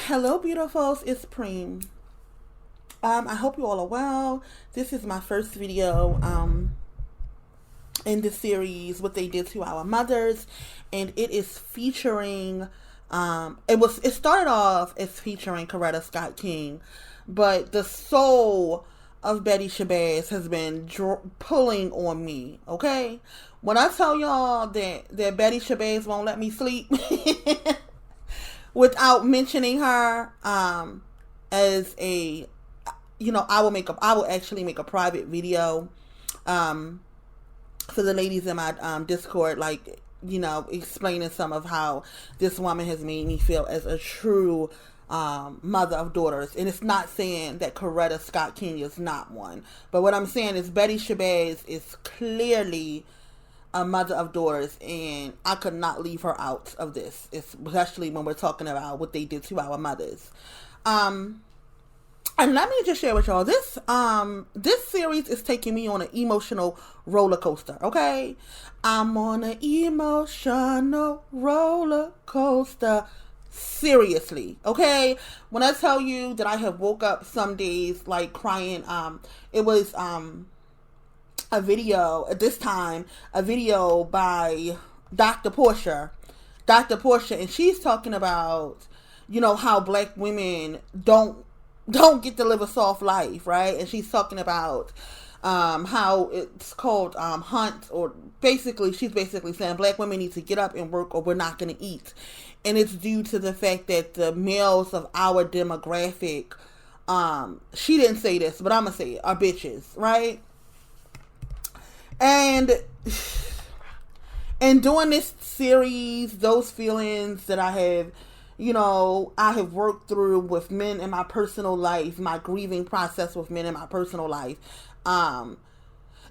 Hello, beautifuls. It's Preem. I hope you all are well. This is my first video in the series, What They Did to Our Mothers, and it is featuring. It started off as featuring Coretta Scott King, but the soul of Betty Shabazz has been pulling on me. Okay, when I tell y'all that Betty Shabazz won't let me sleep. Without mentioning her as a, I will actually make a private video for the ladies in my Discord, explaining some of how this woman has made me feel as a true mother of daughters. And it's not saying that Coretta Scott King is not one, but what I'm saying is Betty Shabazz is clearly a mother of daughters, and I could not leave her out of this, especially when we're talking about what they did to our mothers. And let me just share with y'all, this series is taking me on an emotional roller coaster. Okay, I'm on an emotional roller coaster. Seriously, okay. When I tell you that I have woke up some days like crying, it was a video by Dr. Portia, and she's talking about, how black women don't get to live a soft life, right? And she's talking about how it's called hunt, or she's basically saying black women need to get up and work or we're not going to eat. And it's due to the fact that the males of our demographic, she didn't say this, but I'm going to say it, are bitches, right? And doing this series, those feelings that I have, I have worked through with men in my personal life, my grieving process with men in my personal life,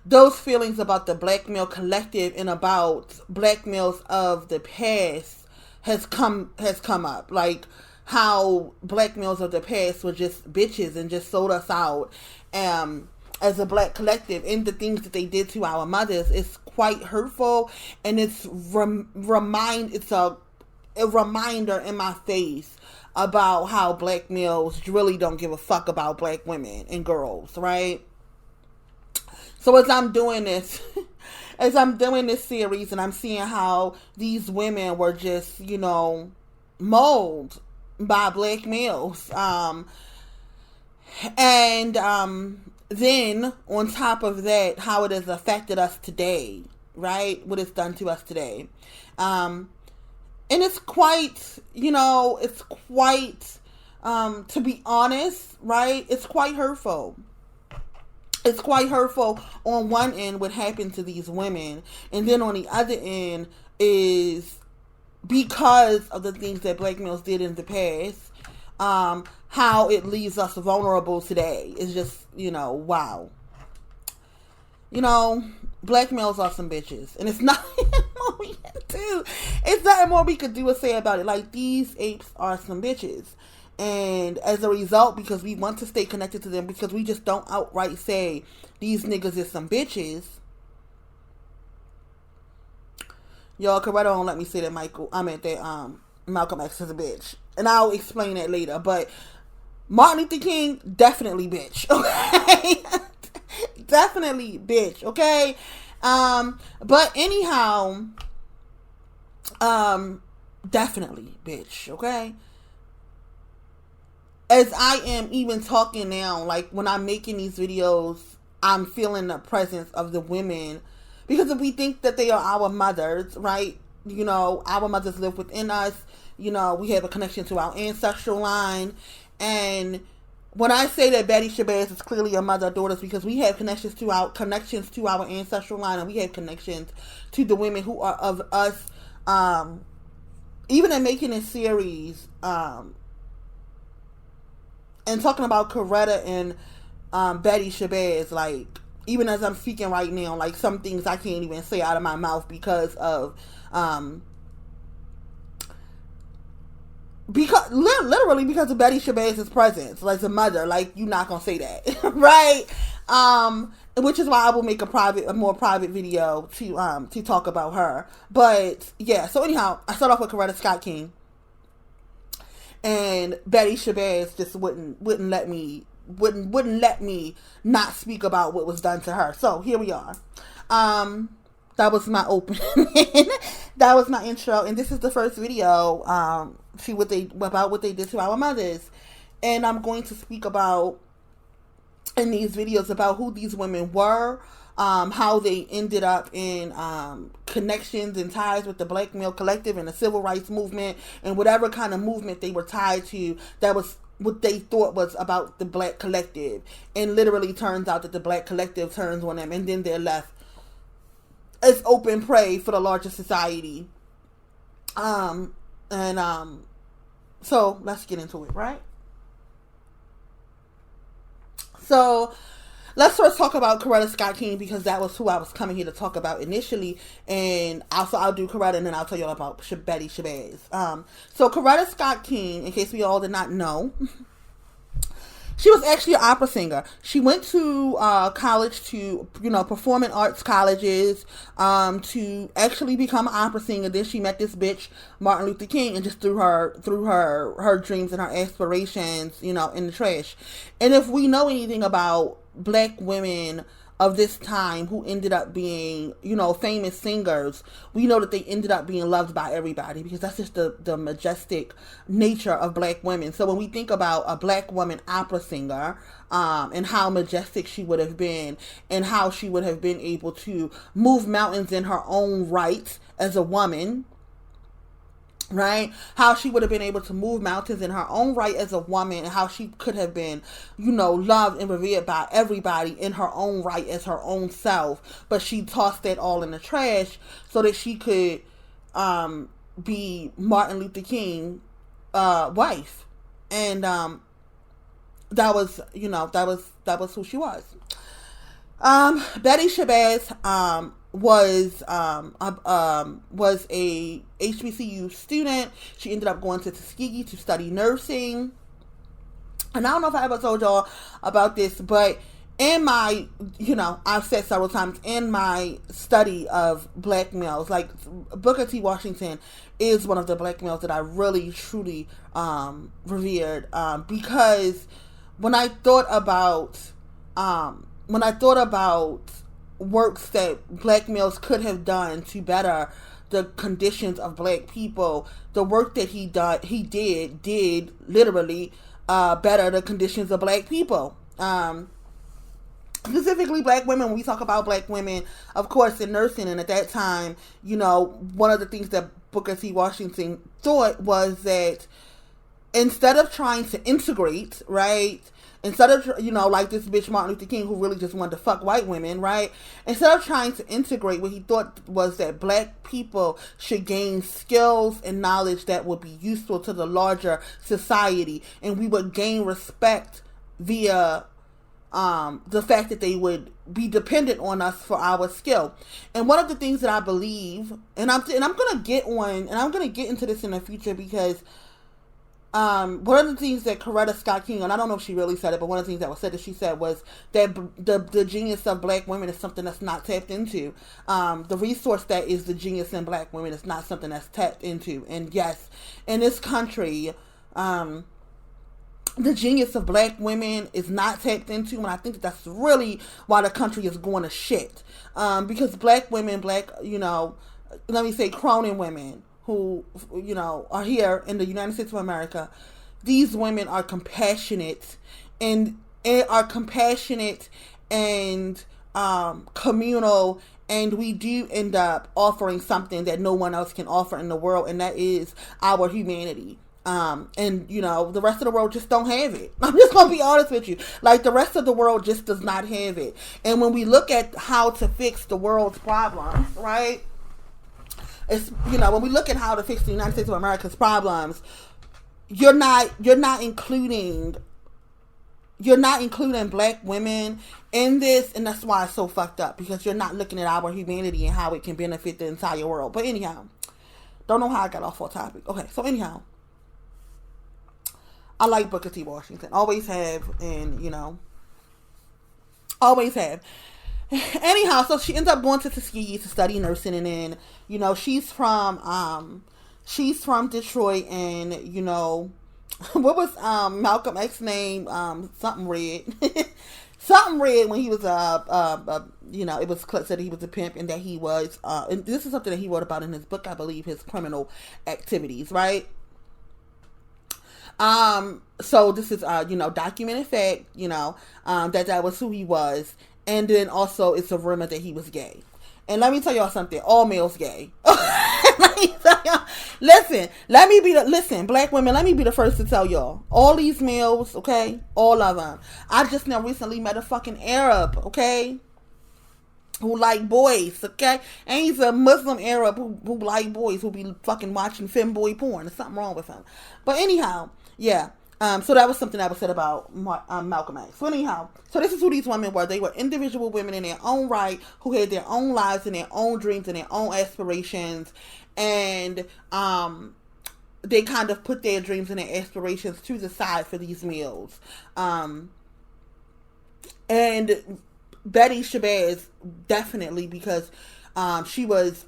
those feelings about the black male collective and about black males of the past has come up. Like how black males of the past were just bitches and just sold us out. As a black collective, and the things that they did to our mothers is quite hurtful, and it's a reminder in my face about how black males really don't give a fuck about black women and girls, right? So as I'm doing this series, and I'm seeing how these women were just, molded by black males, then, on top of that, how it has affected us today, right? What it's done to us today. And it's quite, to be honest, right? It's quite hurtful. It's quite hurtful on one end what happened to these women. And then on the other end is because of the things that black males did in the past, how it leaves us vulnerable today is just, wow. Black males are some bitches, and it's nothing more we can do. It's nothing more we could do or say about it. Like, these apes are some bitches, and as a result, because we want to stay connected to them, because we just don't outright say these niggas is some bitches. Y'all, Coretta don't let me say that Malcolm X is a bitch, and I'll explain that later. But Martin Luther King, definitely bitch, okay? Definitely bitch, okay? But anyhow, definitely bitch, okay? As I am even talking now, like when I'm making these videos, I'm feeling the presence of the women, because if we think that they are our mothers, right? Our mothers live within us. We have a connection to our ancestral line. And when I say that Betty Shabazz is clearly a mother of daughters, because we have connections to our ancestral line, and we have connections to the women who are of us. Even in making this series, and talking about Coretta and Betty Shabazz, like, even as I'm speaking right now, like, some things I can't even say out of my mouth because of literally because of Betty Shabazz's presence, like, the mother. Like, you're not gonna say that, right? Which is why I will make a more private video to talk about her. But yeah, so anyhow, I start off with Coretta Scott King, And Betty Shabazz just wouldn't let me not speak about what was done to her. So here we are. That was my opening. That was my intro, and this is the first video. About what they did to our mothers, and I'm going to speak about in these videos about who these women were, how they ended up in connections and ties with the Black Male Collective and the Civil Rights Movement and whatever kind of movement they were tied to that was what they thought was about the Black Collective, and literally turns out that the Black Collective turns on them, and then they're left as open prey for the larger society. So let's get into it, right? So let's first talk about Coretta Scott King, because that was who I was coming here to talk about initially, and also I'll do Coretta and then I'll tell y'all about Betty Shabazz. So Coretta Scott King, in case we all did not know, she was actually an opera singer. She went to college to, performing arts colleges, to actually become an opera singer. Then she met this bitch, Martin Luther King, and just threw her dreams and her aspirations, in the trash. And if we know anything about Black women of this time who ended up being, famous singers, we know that they ended up being loved by everybody, because that's just the majestic nature of Black women. So when we think about a Black woman opera singer, and how majestic she would have been, and how she would have been able to move mountains in her own right as a woman, right? How she would have been able to move mountains in her own right as a woman, and how she could have been, loved and revered by everybody in her own right as her own self. But she tossed that all in the trash so that she could be Martin Luther King wife. And that was who she was. Betty Shabazz was a HBCU student. She ended up going to Tuskegee to study nursing. And I don't know if I ever told y'all about this, but in my, I've said several times, in my study of Black males, like Booker T. Washington is one of the Black males that I really, truly revered, because when I thought about works that Black males could have done to better the conditions of Black people, the work that he did literally better the conditions of Black people. Specifically Black women. When we talk about Black women, of course, in nursing, and at that time, one of the things that Booker T. Washington thought was that instead of trying to integrate, right, instead of, like this bitch Martin Luther King, who really just wanted to fuck white women, right? Instead of trying to integrate, what he thought was that Black people should gain skills and knowledge that would be useful to the larger society. And we would gain respect via the fact that they would be dependent on us for our skill. And one of the things that I believe, and I'm going to get into this in the future, because one of the things that Coretta Scott King, and I don't know if she really said it, but one of the things that was said that she said was that the genius of Black women is something that's not tapped into. The resource that is the genius in Black women is not something that's tapped into. And yes, in this country, the genius of Black women is not tapped into, and I think that's really why the country is going to shit. Because Black women, let me say Cronin women, who, are here in the United States of America, these women are compassionate and communal, and we do end up offering something that no one else can offer in the world, and that is our humanity. And the rest of the world just don't have it. I'm just gonna be honest with you. Like, the rest of the world just does not have it. And when we look at how to fix the world's problems, right? It's, when we look at how to fix the United States of America's problems, you're not including Black women in this, and that's why it's so fucked up, because you're not looking at our humanity and how it can benefit the entire world. But anyhow, don't know how I got off on topic. Okay, so anyhow, I like Booker T. Washington, always have, and always have. Anyhow, so she ends up going to Tuskegee to study nursing, and then, she's from Detroit, and, what was Malcolm X name? Something red. Something red when he was it was said that he was a pimp and that he was and this is something that he wrote about in his book, I believe, his criminal activities, right? So this is documented fact, that was who he was, and then also it's a rumor that he was gay. And let me tell y'all something, all males gay. Let me tell y'all, listen, black women, let me be the first to tell y'all, all these males, okay, all of them. I just now recently met a fucking Arab, okay, who like boys, okay? And he's a Muslim Arab who like boys, who be fucking watching femboy porn. There's something wrong with him. But anyhow, yeah. So that was something that was said about Malcolm X. So anyhow, so this is who these women were. They were individual women in their own right, who had their own lives and their own dreams and their own aspirations. And they kind of put their dreams and their aspirations to the side for these males. And Betty Shabazz, definitely, because she was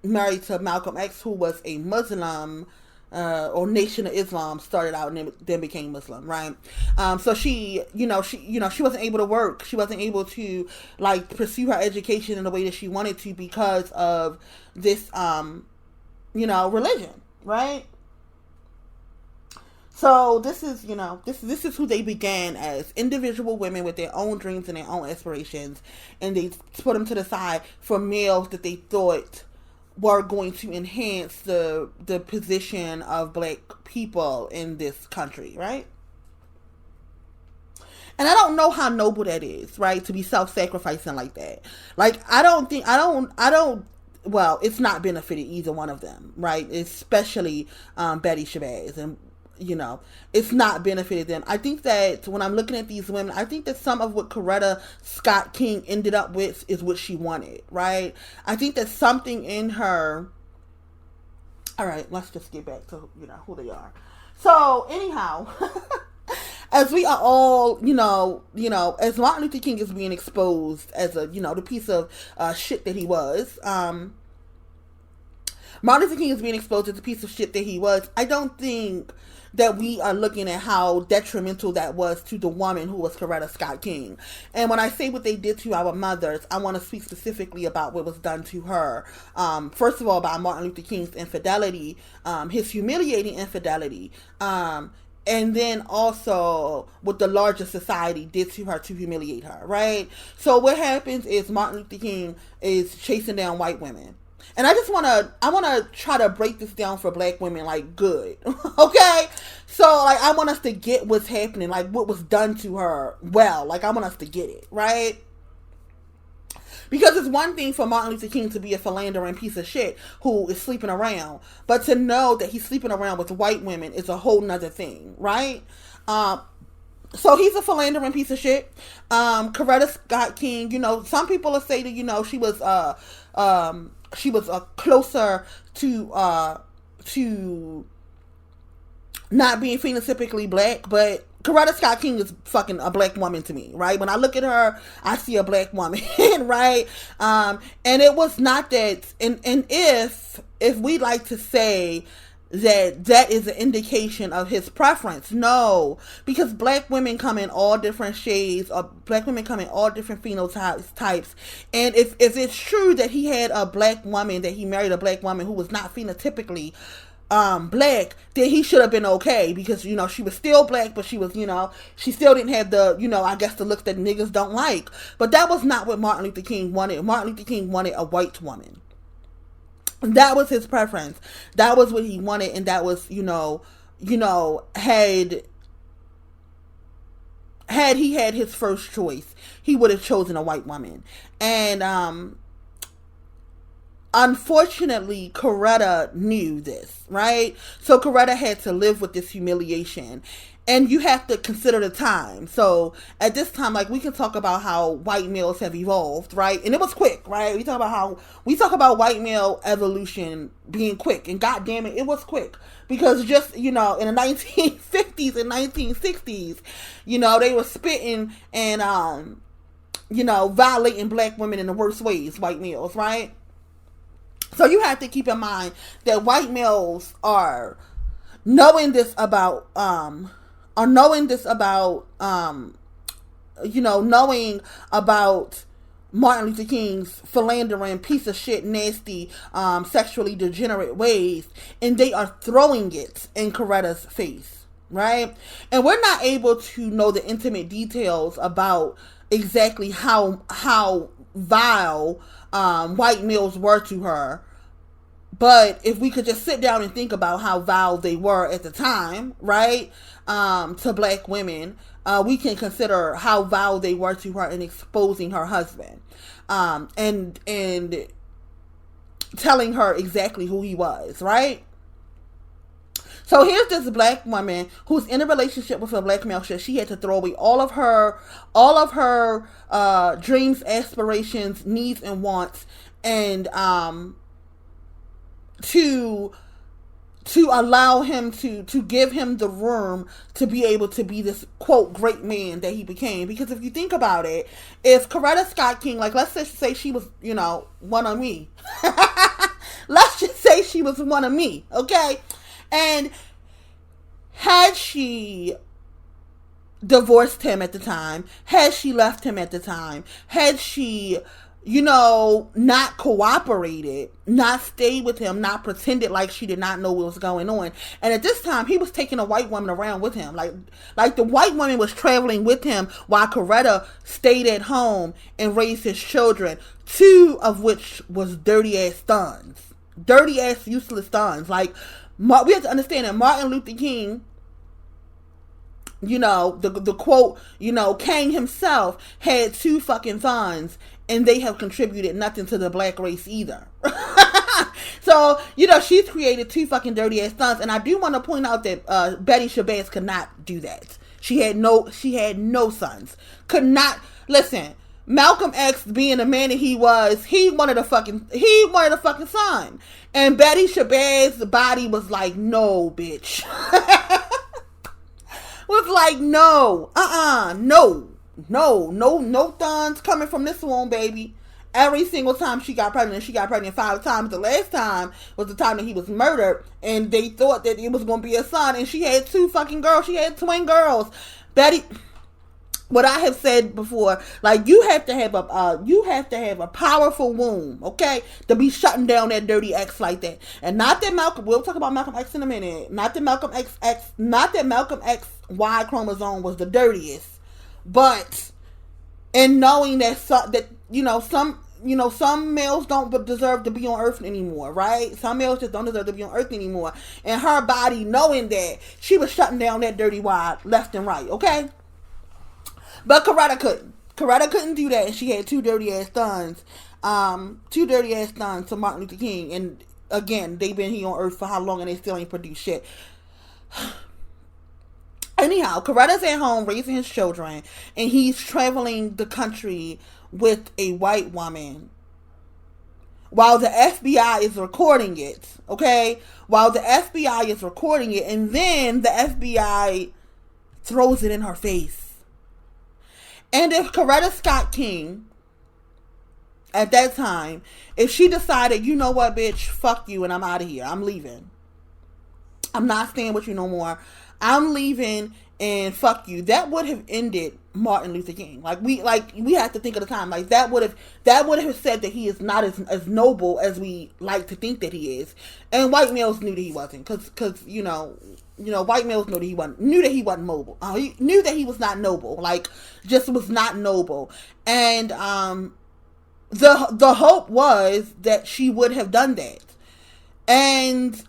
married to Malcolm X, who was a Muslim, or Nation of Islam, started out and then became Muslim, right? So she wasn't able to work. She wasn't able to pursue her education in the way that she wanted to because of this, religion, right? So this is who they began as, individual women with their own dreams and their own aspirations, and they put them to the side for males that they thought were going to enhance the position of black people in this country, right? And I don't know how noble that is, right? To be self-sacrificing like that. Well, it's not benefited either one of them, right? Especially Betty Shabazz, and it's not benefited them. I think that when I'm looking at these women, I think that some of what Coretta Scott King ended up with is what she wanted, right? I think that something in her. All right, let's just get back to who they are. So anyhow, as we are all as Martin Luther King is being exposed as a the piece of shit that he was. Martin Luther King is being exposed as a piece of shit that he was. I don't think that we are looking at how detrimental that was to the woman who was Coretta Scott King. And when I say what they did to our mothers, I want to speak specifically about what was done to her. First of all, by Martin Luther King's infidelity, his humiliating infidelity, and then also what the larger society did to her to humiliate her, right? So what happens is Martin Luther King is chasing down white women. And I want to try to break this down for black women, good, okay? So, I want us to get what's happening, what was done to her, I want us to get it, right? Because it's one thing for Martin Luther King to be a philandering piece of shit who is sleeping around, but to know that he's sleeping around with white women is a whole nother thing, right? So he's a philandering piece of shit. Coretta Scott King, some people will say that, she was closer to not being phenotypically black, but Coretta Scott King is fucking a black woman to me, right? When I look at her, I see a black woman, right? And it was not that, and if we like to say that is an indication of his preference. No, because black women come in all different shades, or black women come in all different phenotypes. And if it's true that he had a black woman, that he married a black woman who was not phenotypically black, then he should have been okay, because she was still black, but she was she still didn't have the I guess the looks that niggas don't like. But that was not what Martin Luther King wanted. Martin Luther King wanted a white woman. That was his preference. That was what he wanted, and that was, had he had his first choice, he would have chosen a white woman. And unfortunately, Coretta knew this, right? So Coretta had to live with this humiliation. And you have to consider the time. So at this time, we can talk about how white males have evolved, right? And it was quick, right? We talk about white male evolution being quick, and goddamn it was quick, because just in the 1950s and 1960s, they were spitting and violating black women in the worst ways, white males, right? So you have to keep in mind that white males are knowing this about or knowing this about knowing about Martin Luther King's philandering, piece of shit, nasty, sexually degenerate ways, and they are throwing it in Coretta's face, right? And we're not able to know the intimate details about exactly how vile white males were to her. But if we could just sit down and think about how vile they were at the time, right, to black women, we can consider how vile they were to her in exposing her husband, and telling her exactly who he was, right? So here's this black woman who's in a relationship with a black male. She had to throw away all of her dreams, aspirations, needs, and wants, and to allow him to give him the room to be able to be this quote great man that he became. Because if you think about it, if Coretta Scott King, like, let's just say she was, one of me. Let's just say she was one of me, okay? And had she divorced him at the time, had she left him at the time, had she not cooperated, not stayed with him, not pretended like she did not know what was going on. And at this time, he was taking a white woman around with him. Like the white woman was traveling with him while Coretta stayed at home and raised his children, 2 of which was dirty-ass sons. Dirty-ass, useless sons. Like, we have to understand that Martin Luther King, the quote, King himself had 2 fucking sons, and they have contributed nothing to the black race either. So, she's created 2 fucking dirty ass sons, and I do want to point out that Betty Shabazz could not do that. She had no sons. Could not. Listen, Malcolm X, being the man that he was, he wanted a fucking son, and Betty Shabazz's body was like, no, bitch. Was like, no, no sons coming from this one, baby. Every single time she got pregnant 5 times. The last time was the time that he was murdered, and they thought that it was going to be a son, and she had 2 fucking girls. She had twin girls. Betty, what I have said before, like, you have to have a powerful womb, okay, to be shutting down that dirty X like that. And not that Malcolm, we'll talk about Malcolm X in a minute. Not that Malcolm X Y chromosome was the dirtiest, but in knowing that some males don't deserve to be on Earth anymore, right? Some males just don't deserve to be on Earth anymore. And her body, knowing that, she was shutting down that dirty Y left and right, okay? But Coretta couldn't. Coretta couldn't do that, and she had 2 dirty ass sons. 2 dirty ass sons to Martin Luther King. And again, they've been here on Earth for how long, and they still ain't produced shit. Anyhow, Coretta's at home raising his children, and he's traveling the country with a white woman while the FBI is recording it, okay? While the FBI is recording it, and then the FBI throws it in her face. And if Coretta Scott King, at that time, if she decided, you know what, bitch, fuck you, and I'm out of here, I'm leaving. I'm not staying with you no more. I'm leaving, and fuck you. That would have ended Martin Luther King. We have to think of the time. Like, that would have said that he is not as noble as we like to think that he is. And white males knew that he wasn't, because white males knew that he wasn't mobile. He knew that he was not noble. Like, just was not noble. And the hope was that she would have done that. And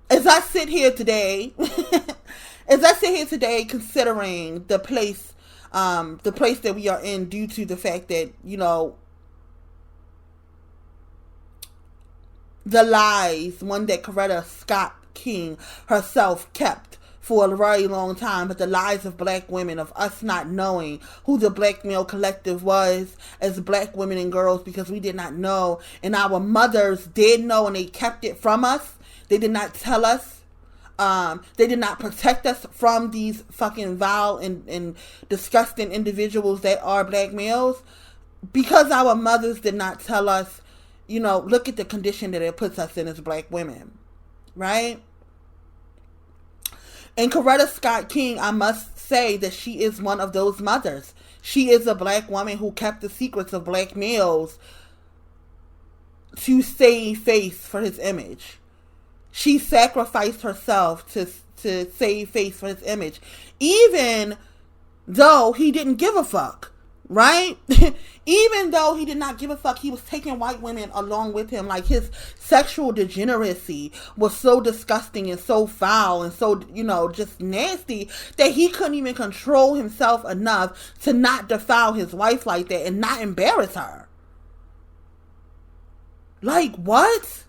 as I sit here today, considering the place that we are in, due to the fact that, the lies, one that Coretta Scott King herself kept for a very long time, but the lies of black women, of us not knowing who the black male collective was as black women and girls, because we did not know, and our mothers did know, and they kept it from us. They did not tell us. They did not protect us from these fucking vile and disgusting individuals that are black males, because our mothers did not tell us, look at the condition that it puts us in as black women, right? And Coretta Scott King, I must say that she is one of those mothers. She is a black woman who kept the secrets of black males to save face for his image. She sacrificed herself to save face for his image, even though he didn't give a fuck, right? Even though he did not give a fuck, he was taking white women along with him. Like, his sexual degeneracy was so disgusting and so foul and so, just nasty that he couldn't even control himself enough to not defile his wife like that and not embarrass her. Like, what?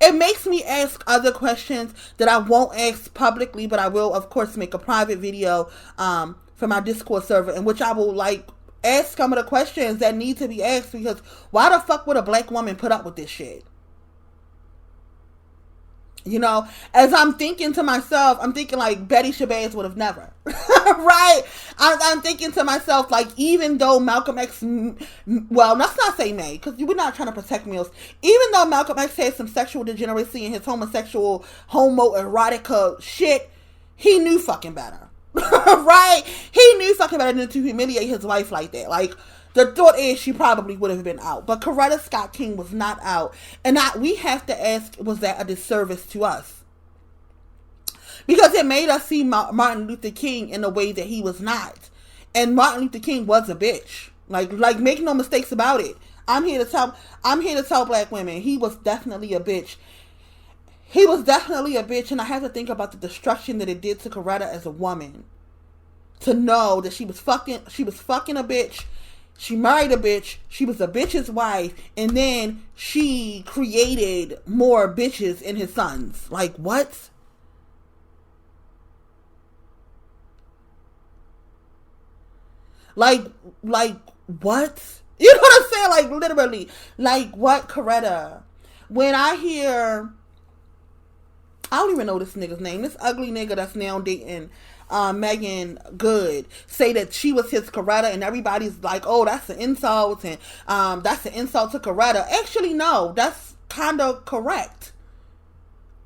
It makes me ask other questions that I won't ask publicly, but I will, of course, make a private video for my Discord server in which I will, ask some of the questions that need to be asked, because why the fuck would a black woman put up with this shit? As I'm thinking to myself, I'm thinking Betty Shabazz would have never, right? I'm thinking to myself, even though Malcolm X, well, let's not say May, because we're not trying to protect males. Even though Malcolm X had some sexual degeneracy in his homosexual, homoerotica shit, he knew fucking better, right? He knew fucking better than to humiliate his wife like that. The thought is she probably would have been out. But Coretta Scott King was not out. And we have to ask, was that a disservice to us? Because it made us see Martin Luther King in a way that he was not. And Martin Luther King was a bitch. Make no mistakes about it. I'm here to tell black women, he was definitely a bitch. He was definitely a bitch, and I have to think about the destruction that it did to Coretta as a woman. To know that she was fucking a bitch. She married a bitch. She was a bitch's wife. And then she created more bitches in his sons. What? What? You know what I'm saying? Literally. What, Coretta? When I hear, I don't even know this nigga's name. This ugly nigga that's now dating Megan Good, say that she was his Coretta, and everybody's like, oh, that's an insult, and that's an insult to Coretta. Actually, no, that's kind of correct.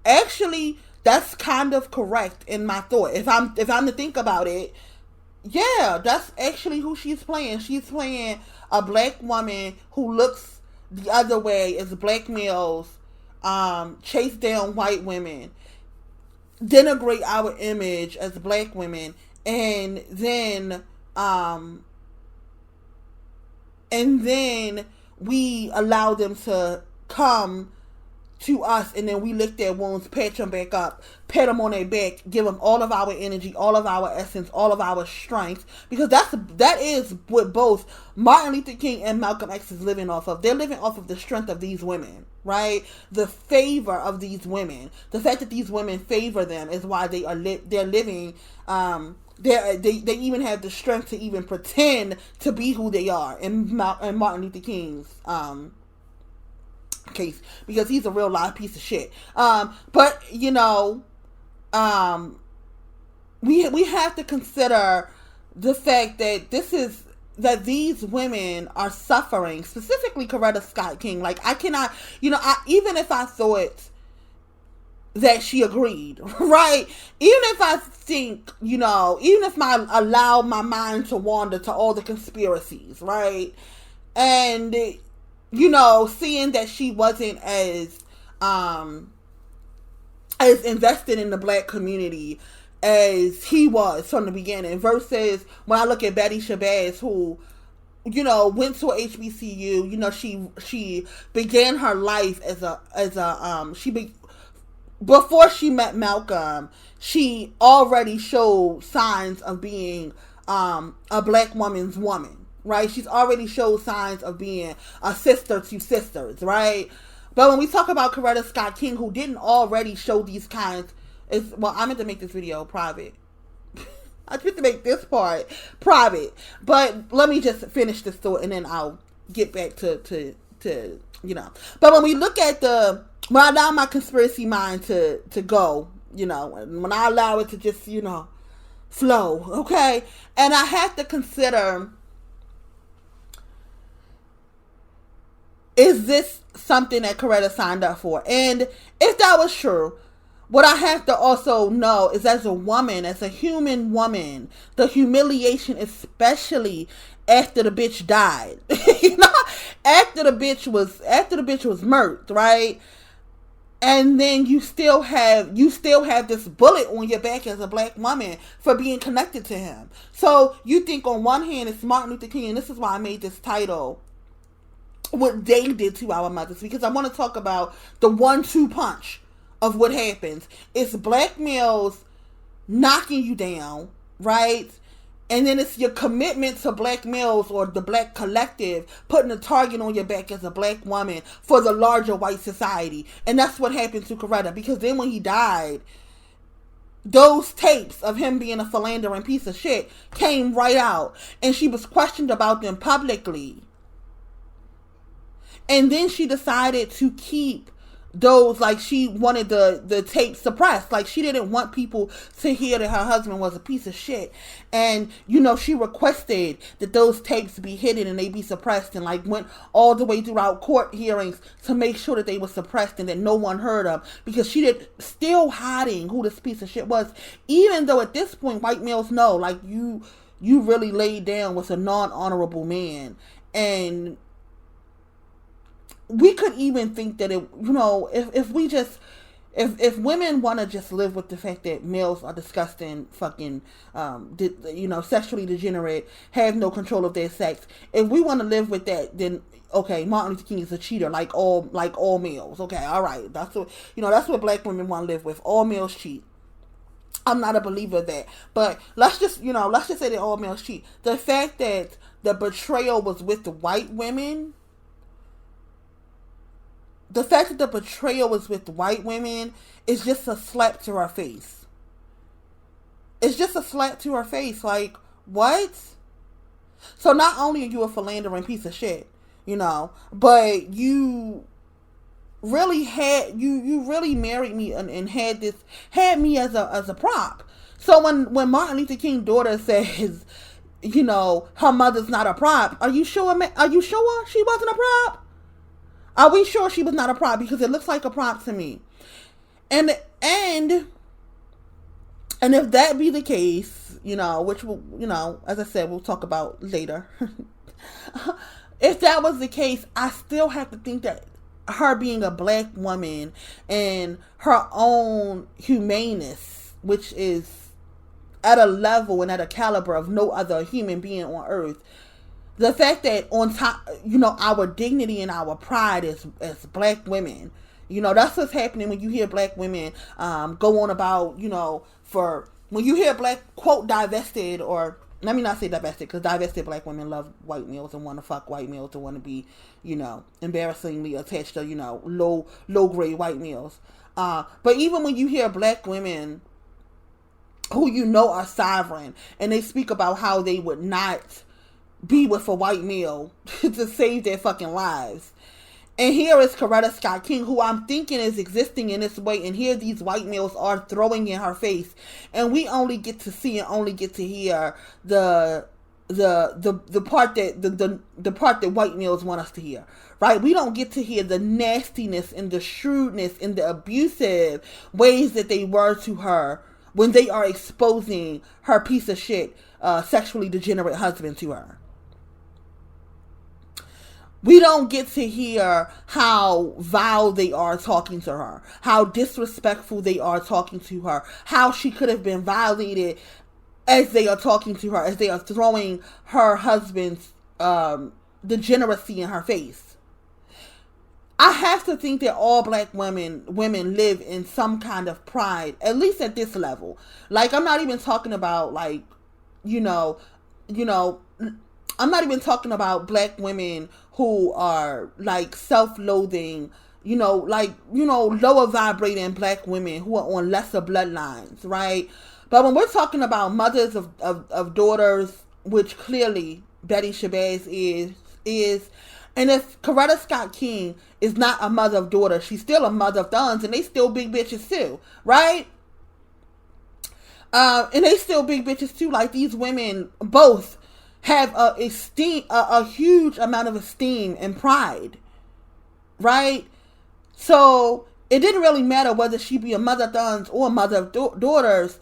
Actually, that's kind of correct in my thought. If I'm to think about it, yeah, that's actually who she's playing. She's playing a black woman who looks the other way as black males chase down white women, denigrate our image as black women, and then we allow them to come to us, and then we lick their wounds, patch them back up, pat them on their back, give them all of our energy, all of our essence, all of our strength, because that is what both Martin Luther King and Malcolm X is living off of. They're living off of the strength of these women, right? The favor of these women, the fact that these women favor them is why they're living. They even have the strength to even pretend to be who they are in Martin Luther King's case, because he's a real live piece of shit. But we have to consider the fact that these women are suffering, specifically Coretta Scott King. I cannot, even if I thought that she agreed, right? Even if I think, even if I allow my mind to wander to all the conspiracies, right? And seeing that she wasn't as invested in the black community as he was from the beginning, versus when I look at Betty Shabazz, who, went to a HBCU, she began her life before she met Malcolm, she already showed signs of being a black woman's woman. Right? She's already showed signs of being a sister to sisters, right? But when we talk about Coretta Scott King, who didn't already show these kinds, I meant to make this video private. I meant to make this part private. But let me just finish this thought, and then I'll get back to But when we look at when I allow my conspiracy mind to go, when I allow it to just, flow, okay? And I have to consider, is this something that Coretta signed up for? And if that was true, what I have to also know is, as a woman, as a human woman, the humiliation, especially after the bitch died, you know, after the bitch was murked, right? And then you still have this bullet on your back as a black woman for being connected to him. So you think on one hand it's Martin Luther King, and this is why I made this title, what they did to our mothers, because I want to talk about the 1-2 punch of what happens. It's black males knocking you down, right? And then it's your commitment to black males or the black collective putting a target on your back as a black woman for the larger white society. And that's what happened to Coretta, because then when he died, those tapes of him being a philandering piece of shit came right out, and she was questioned about them publicly. And then she decided to keep those, like, she wanted the tape suppressed. Like, she didn't want people to hear that her husband was a piece of shit. And, you know, she requested that those tapes be hidden and they be suppressed, and, like, went all the way throughout court hearings to make sure that they were suppressed and that no one heard them, because she did still hiding who this piece of shit was, even though at this point white males know, like, you really laid down with a non-honorable man. And we could even think that it, you know, if women want to just live with the fact that males are disgusting, fucking, you know, sexually degenerate, have no control of their sex, if we want to live with that, then okay, Martin Luther King is a cheater, like all males. Okay, all right, that's what, you know, that's what black women want to live with. All males cheat. I'm not a believer of that, but let's just say that all males cheat. The fact that the betrayal was with the white women. The fact that the betrayal was with white women is just a slap to her face. It's just a slap to her face. Like, what? So not only are you a philandering piece of shit, you know, but you really you really married me and had me as a prop. So when Martin Luther King's daughter says, you know, her mother's not a prop, are you sure she wasn't a prop? Are we sure she was not a prop? Because it looks like a prop to me. And if that be the case, you know, which will, you know, as I said, we'll talk about later. If that was the case, I still have to think that her being a black woman and her own humaneness, which is at a level and at a caliber of no other human being on earth, the fact that on top, you know, our dignity and our pride as black women, you know, that's what's happening when you hear black women go on about, you know, when you hear black, quote, divested, or let me not say divested, because divested black women love white males and want to fuck white males and want to be, you know, embarrassingly attached to, you know, low grade white males. But even when you hear black women who you know are sovereign, and they speak about how they would not be with a white male to save their fucking lives. And here is Coretta Scott King, who I'm thinking is existing in this way, and here these white males are throwing in her face, and we only get to see and only get to hear the part that the part that white males want us to hear, right? We don't get to hear the nastiness and the shrewdness and the abusive ways that they were to her when they are exposing her piece of shit, sexually degenerate husband to her. We don't get to hear how vile they are talking to her, how disrespectful they are talking to her, how she could have been violated as they are talking to her, as they are throwing her husband's degeneracy in her face. I have to think that all black women live in some kind of pride, at least at this level. Like, I'm not even talking about, like, you know, I'm not even talking about black women who are, like, self-loathing, you know, like, you know, lower vibrating black women who are on lesser bloodlines, right? But when we're talking about mothers of daughters, which clearly Betty Shabazz is, and if Coretta Scott King is not a mother of daughters, she's still a mother of sons, and they still big bitches too, right? And they still big bitches too. Like, these women both have a huge amount of esteem and pride, right? So it didn't really matter whether she be a mother of sons or a mother of daughters.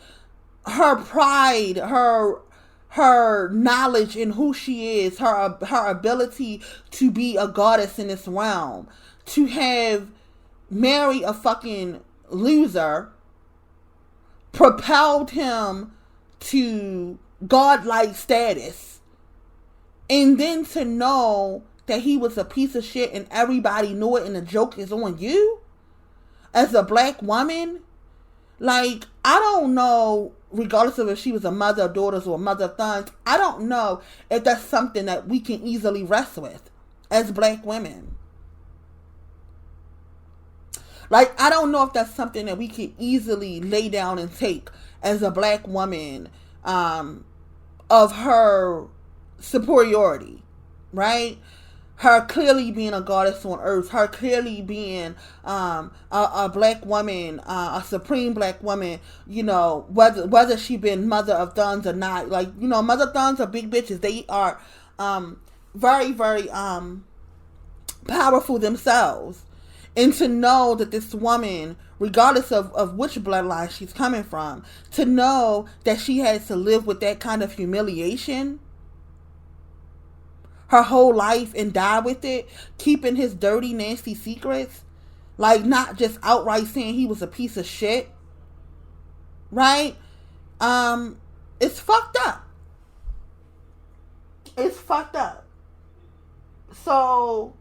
Her pride, her knowledge in who she is, her ability to be a goddess in this realm, to have married a fucking loser, propelled him to godlike status. And then to know that he was a piece of shit and everybody knew it and the joke is on you as a black woman. Like, I don't know, regardless of if she was a mother of daughters or a mother of sons, I don't know if that's something that we can easily rest with as black women. Like, I don't know if that's something that we can easily lay down and take as a black woman, of her superiority, right? Her clearly being a goddess on earth, her clearly being a black woman, a supreme black woman, you know, whether she been mother of sons or not. Like, you know, mother of sons are big bitches. They are very, very powerful themselves. And to know that this woman, regardless of which bloodline she's coming from, to know that she has to live with that kind of humiliation her whole life and die with it, keeping his dirty, nasty secrets, like not just outright saying he was a piece of shit, right? It's fucked up. It's fucked up. So,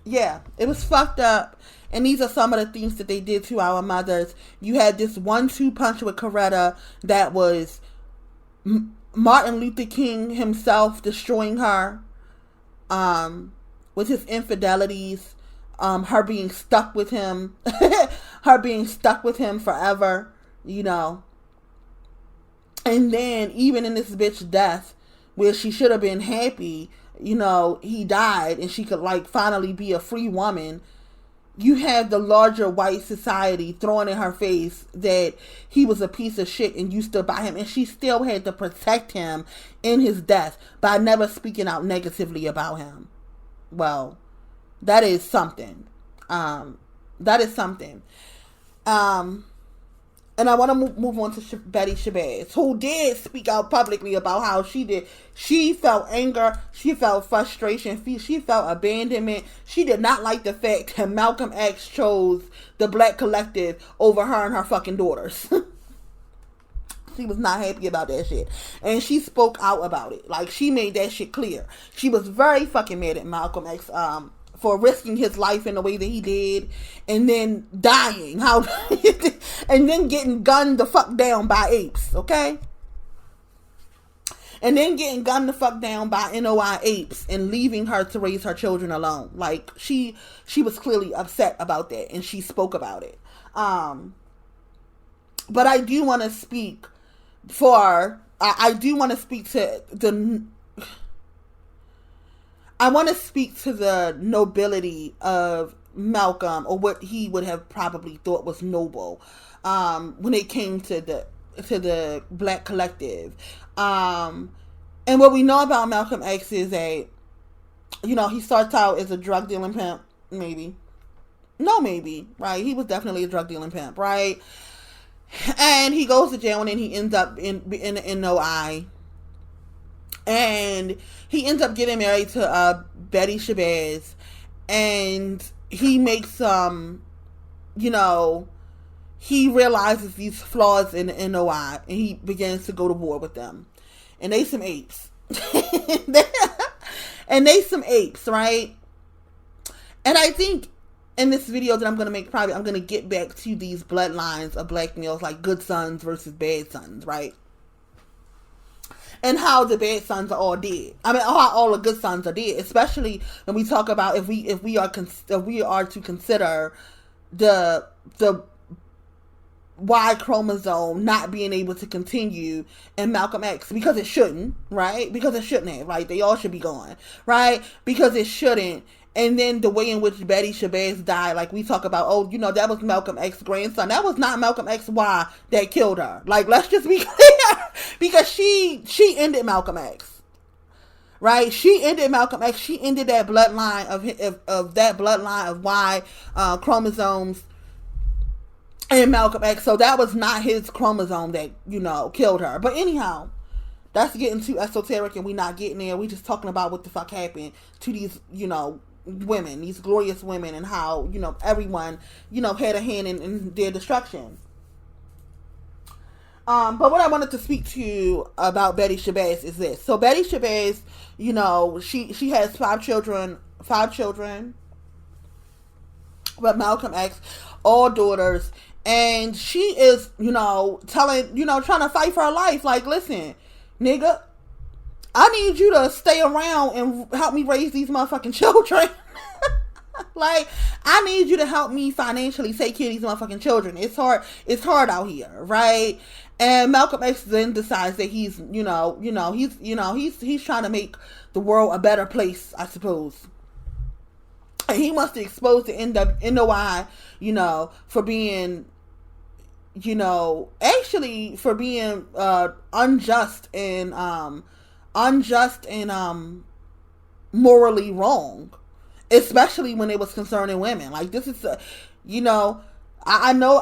yeah, it was fucked up. And these are some of the things that they did to our mothers. You had this 1-2 punch with Coretta that was Martin Luther King himself destroying her, with his infidelities, her being stuck with him, her being stuck with him forever, you know. And then even in this bitch death, where she should have been happy, you know, he died and she could like finally be a free woman. You have the larger white society throwing in her face that he was a piece of shit and you stood by him. And she still had to protect him in his death by never speaking out negatively about him. Well, that is something. That is something. And I want to move on to Betty Shabazz, who did speak out publicly about how she felt anger, she felt frustration, she felt abandonment. She did not like the fact that Malcolm X chose the black collective over her and her fucking daughters. She was not happy about that shit. And she spoke out about it. Like, she made that shit clear. She was very fucking mad at Malcolm X, for risking his life in the way that he did, and then dying, and then getting gunned the fuck down by apes, okay? And then getting gunned the fuck down by NOI apes and leaving her to raise her children alone. Like, she was clearly upset about that, and she spoke about it. But I do want to speak I do want to speak to I want to speak to the nobility of Malcolm, or what he would have probably thought was noble, when it came to the black collective. And what we know about Malcolm X is that, you know, he starts out as a drug dealing pimp, maybe, right? He was definitely a drug dealing pimp, right? And he goes to jail, and then he ends up in NOI. And he ends up getting married to Betty Shabazz, and he makes you know, he realizes these flaws in the NOI, and he begins to go to war with them. And they some apes. And they some apes, right? And I think in this video that I'm going to make private, I'm going to get back to these bloodlines of black males, like good sons versus bad sons, right? And how the bad sons are all dead. I mean, how all the good sons are dead. Especially when we talk about if we are to consider the Y chromosome not being able to continue in Malcolm X, because it shouldn't, right? Because it shouldn't have, right? They all should be gone, right? Because it shouldn't. And then the way in which Betty Shabazz died, like we talk about, oh, you know, that was Malcolm X's grandson. That was not Malcolm X Y that killed her. Like, let's just be clear. Because she ended Malcolm X. right? She ended Malcolm X. She ended that bloodline of that bloodline of Y chromosomes in Malcolm X. So that was not his chromosome that, you know, killed her. But anyhow, that's getting too esoteric, and we not getting there. We just talking about what the fuck happened to these, you know, women, these glorious women, and how, you know, everyone, you know, had a hand in their destruction. But what I wanted to speak to you about Betty Shabazz is this. So Betty Shabazz, you know, she has five children with Malcolm X, all daughters, and she is, you know, trying to fight for her life. Like, listen, nigga, I need you to stay around and help me raise these motherfucking children. Like, I need you to help me financially take care of these motherfucking children. It's hard out here, right? And Malcolm X then decides that he's trying to make the world a better place, I suppose. And he wants to expose the NWI, you know, for being, you know, actually for being unjust and morally wrong, especially when it was concerning women. Like, this is, you know, I know